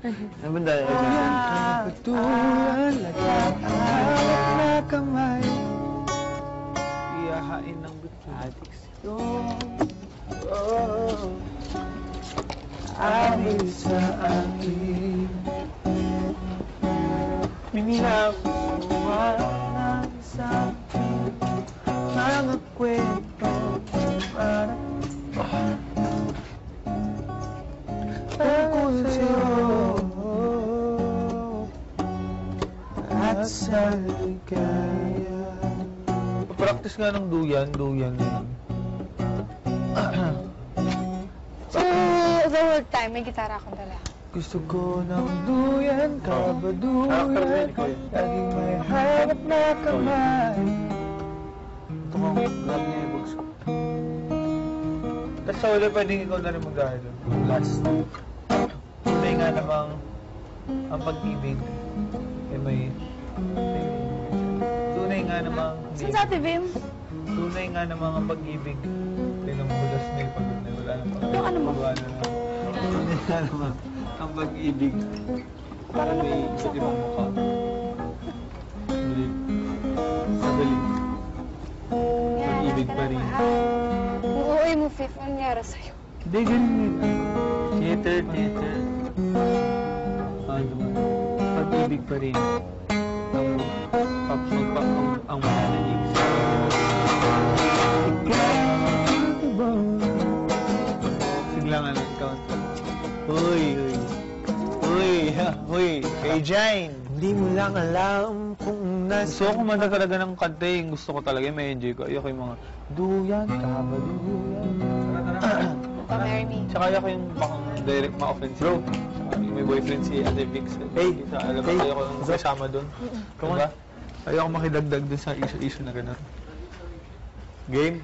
Ano ba dahil? Patulan, hawak na kamay. Iyahain ng butadix. Amin sa akin. Mininakuha ng sakin. Mga kwento para tungkol sa'yo at sa ligaya. Practice nga ng duyan yun. So, the whole time, may gitara akong dala. Gusto ko ng duyan, kabaduyan, laging may hawak na kamay. Ito kong grab niya yung books ko. Tapos sa uli, pwedeng ikaw na rin mag-ahal. Last. Tunay nga namang ang pag-ibig ay may tunay nga namang Saan sa Ate Vim? tunay nga namang ang pag-ibig pinambulas na yung pagod na wala nang Yung ano mo? Tunay nga namang ang pag-ibig parang may isa't ibang mukha. Sa galing. Pag-ibig pa rin. Uuwi mo, Fifth. Ano nangyari sa'yo? Hindi, ganun. Theater. Pag-ibig pa rin. Ang mananalig sa sigla nga ng counter. Uy, kay Jane. Hindi mo lang alam kung nasa... Gusto ko kumanta talaga ng kanta eh. Gusto ko talaga, may enjoy ko. Ayoko yung mga duyan, kabaduyan. Marry me. Tsaka ayoko yung bakang direct ma-offensive. Tsaka yung may boyfriend si Ate Vix. Hey! Alam mo, ayoko nang kasama doon. Diba? Ayoko makidagdag doon sa issue na gano'n. Game?